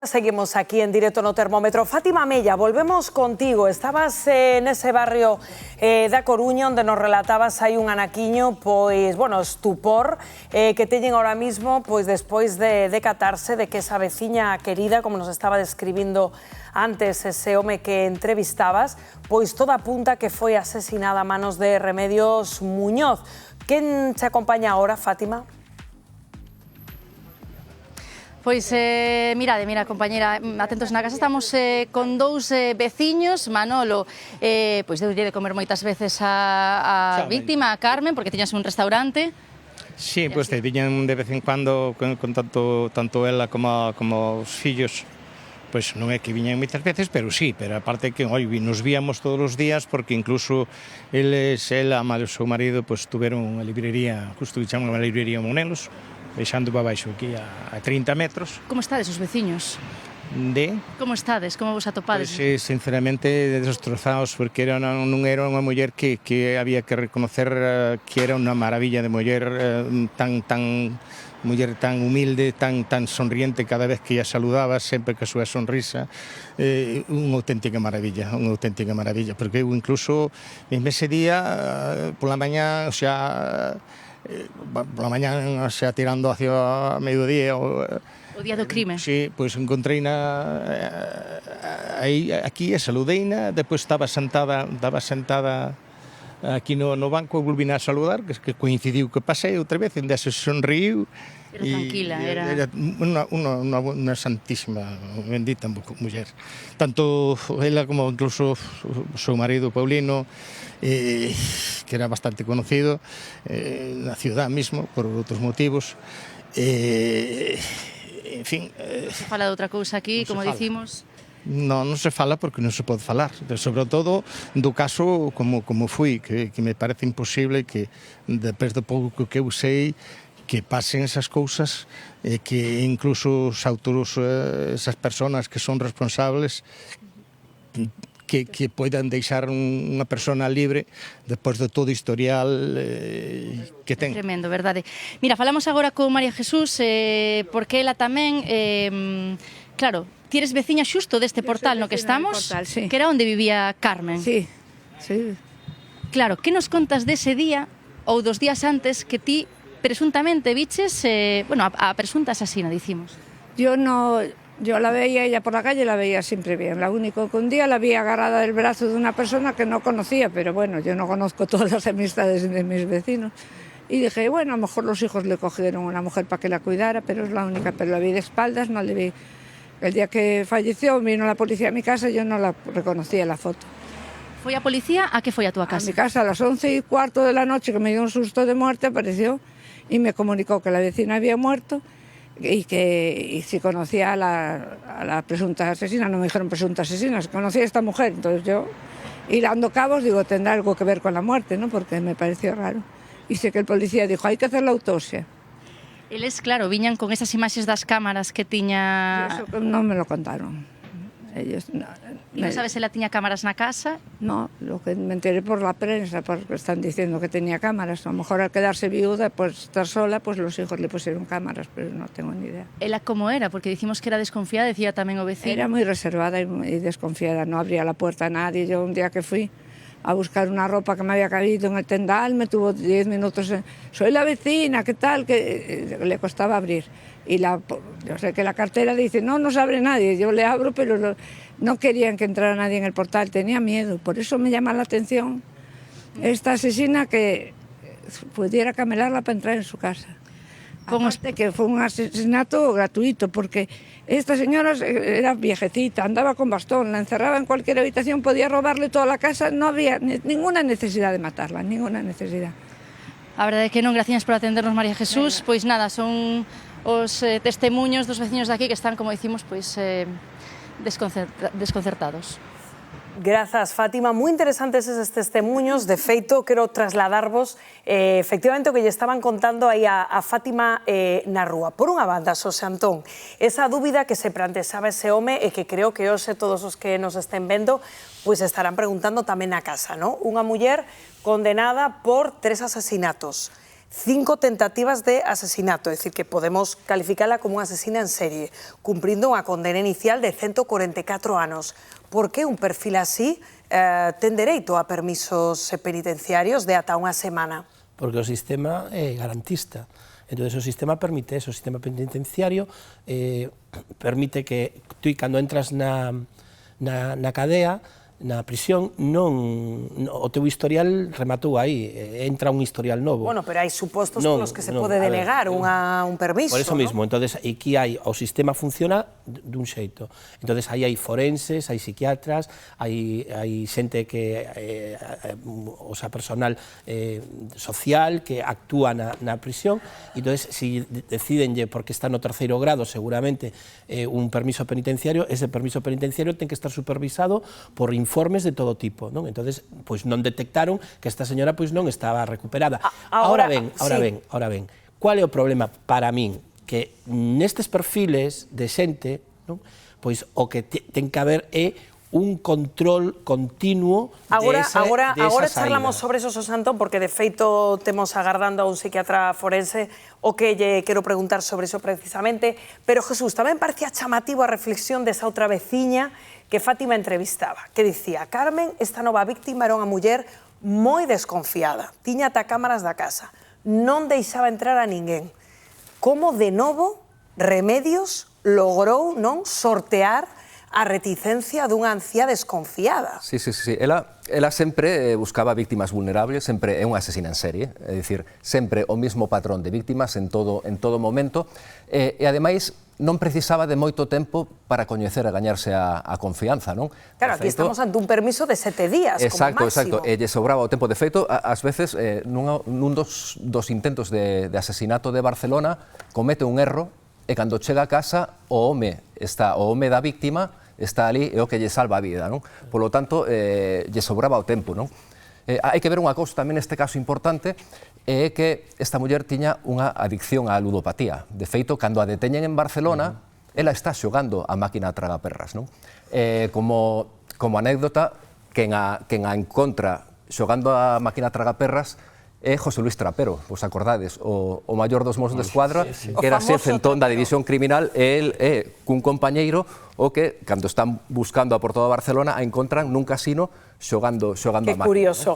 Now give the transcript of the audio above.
Seguimos aquí en directo no Termómetro. Fátima Mella, volvemos contigo. Estabas en ese barrio da Coruña onde nos relatabas hai un anaquiño, pois, bueno, estupor que teñen ahora mismo, pois despois de decatarse de que esa veciña querida, como nos estaba describindo antes ese home que entrevistabas, pois toda apunta que foi asesinada a manos de Remedios Muñoz. Quen te acompaña ahora, Fátima? Pois, mira, compañera, atentos na casa, estamos con dous veciños, Manolo, pois deulle de comer moitas veces a víctima, a Carmen, porque tiñas un restaurante. Sí, pois te viñan de vez en cuando con tanto ela como os fillos, pois non é que viñan moitas veces, pero sí, pero aparte que nos víamos todos os días, porque incluso ela e o seu marido, pois tuveron unha librería, justo que chaman unha librería Monelos, deixando para baixo aquí a 30 metros. Como estades os veciños? Como estades? Como vos atopades? Pois, sinceramente, destrozados, porque non era unha muller que había que reconocer que era unha maravilla de muller, muller tan humilde, tan sonriente cada vez que ella saludaba, sempre que a súa sonrisa, unha auténtica maravilla, porque eu incluso, mesmo ese día, pola mañá, pola mañá, xa tirando hacia mediodía, o día do crime. Sí, pois encontreina aquí e saludeina, depois estaba sentada aquí no banco, volvín a saludar, que coincidiu que pasei outra vez, onde se sonriu. Era tranquila, era unha santísima, bendita muller. Tanto ela como incluso o seu marido Paulino, que era bastante conocido na ciudad mismo, por outros motivos. En fin... Se fala de outra cousa aquí, como dicimos... Non se fala porque non se pode falar, sobre todo do caso como fui, que me parece imposible que, despois do pouco que eu sei, que pasen esas cousas, que incluso os autores, esas persoas que son responsables, que poidan deixar unha persona libre despois de todo o historial que ten. Tremendo, verdade. Mira, falamos agora con María Jesús, porque ela tamén, claro, ti eres veciña xusto deste portal no que estamos, que era onde vivía Carmen. Sí. Claro, que nos contas dese día, ou dos días antes, que ti presuntamente viches, a presunta asasina, dicimos? Yo la veía, ella por la calle la veía siempre bien. Lo único que un día la vi agarrada del brazo de una persona que no conocía, pero bueno, yo no conozco todas las amistades de mis vecinos. Y dije, bueno, a lo mejor los hijos le cogieron una mujer para que la cuidara, pero es la única, pero la vi de espaldas, no le vi. El día que falleció vino la policía a mi casa y yo no la reconocía la foto. Foi a policía? A que foi a túa casa? A mi casa a las 11:15 de la noche, que me dio un susto de muerte, apareció y me comunicó que la vecina había muerto y si conocía a la presunta asesina. No me dijeron presunta asesina, conocía a esta mujer. Entonces yo, hilando cabos, digo, tendrá algo que ver con la muerte, ¿no? Porque me pareció raro. Y sé que el policía dijo, hay que hacer la autopsia. Eles, claro, viñan con esas imaxes das cámaras que tiña... Y eso no me lo contaron. Ellos... ¿Y no sabes si ela tiña cámaras na casa? No, lo que me enteré por la prensa, porque están diciendo que tenía cámaras. A lo mejor al quedarse viuda, pues estar sola, pues los hijos le pusieron cámaras, pero no tengo ni idea. ¿Ela como era? Porque decimos que era desconfiada, decía tamén o vecino. Era muy reservada y desconfiada, no abría la puerta a nadie. Yo un día que fui a buscar una ropa que me había caído en el tendal, me tuvo 10 minutos. Soy la vecina, ¿qué tal? Que le costaba abrir. Y yo sé que la cartera dice, no se abre nadie. Yo le abro, pero no querían que entrara nadie en el portal, tenía miedo. Por eso me llama la atención esta asesina, que pudiera camelarla para entrar en su casa. Aparte que fue un asesinato gratuito, porque esta señora era viejecita, andaba con bastón, la encerraba en cualquier habitación, podía robarle toda la casa, no había ninguna necesidad de matarla, ninguna necesidad. A verdade é que non, gracias por atendernos, María Jesús. Pois nada, son os testemunhos dos veciños de aquí que están, como dicimos, pois desconcertados. Grazas, Fátima. Moi interesantes eses testemunhos. De feito, quero trasladarvos efectivamente o que lle estaban contando aí a Fátima na rúa. Por unha banda, Xosé Antón, esa dúbida que se plantexaba ese home e que creo que hoxe todos os que nos estén vendo pois estarán preguntando tamén na casa, non? Unha muller condenada por 3 asesinatos. 5 tentativas de asesinato, é dicir, que podemos calificarla como unha asesina en serie, cumprindo unha condena inicial de 144 anos. Por que un perfil así ten dereito a permisos penitenciarios de ata unha semana? Porque o sistema é garantista. Entón, o sistema permite eso, o sistema penitenciario permite que tú, cando entras na cadea, na prisión, o teu historial rematou aí, entra un historial novo. Bueno, pero hai supostos polos que se pode denegar un permiso, por eso mismo, entonces aquí o sistema funciona dun xeito. Entonces aí hai forenses, hai psiquiatras, hai xente que, o sea, personal social que actúa na prisión, e entonces, si decidenlle, porque está no 3º grado, seguramente, un permiso penitenciario, ese permiso penitenciario ten que estar supervisado por informes de todo tipo, non? Entonces, pois non detectaron que esta señora pois non estaba recuperada. Ahora ben, cual é o problema para min? Que nestes perfiles de xente, non? Pois o que ten que haber é un control continuo Agora desa charlamos sobre eso, Xosé Antón, porque de feito temos agardando a un psiquiatra forense o que lle quero preguntar sobre eso precisamente, pero Jesús, tamén parecía chamativo a reflexión desa outra veciña que Fátima entrevistaba, que dicía: Carmen, esta nova víctima, era unha muller moi desconfiada, tiña ata cámaras da casa, non deixaba entrar a ninguén. Como de novo Remedios logrou non sortear a reticencia dunha anciá desconfiada? Sí. Ela sempre buscaba víctimas vulnerables, sempre é unha asesina en serie, é dicir, sempre o mismo patrón de víctimas en todo momento, e ademais non precisaba de moito tempo para coñecer e gañarse a confianza, non? Claro, aquí estamos ante un permiso de 7 días, como máximo. Exacto, e lle sobraba o tempo. De feito, ás veces, nun dos intentos de asesinato de Barcelona, comete un erro, e cando chega a casa, o home da víctima está ali e o que lle salva a vida, non? Polo tanto, lle sobraba o tempo, non? Hai que ver unha cousa tamén neste caso importante, é que esta muller tiña unha adicción á ludopatía. De feito, cando a deteñen en Barcelona, ela está xogando a máquina tragaperras, non? Como anécdota, quen a encontra xogando a máquina tragaperras é José Luis Trapero, vos acordades, o maior dos Mossos de Escuadra, que era xefe entón da división criminal, e el é cun compañeiro o que, cando están buscando a por toda Barcelona, a encontran nun casino xogando a máquina. Que curioso.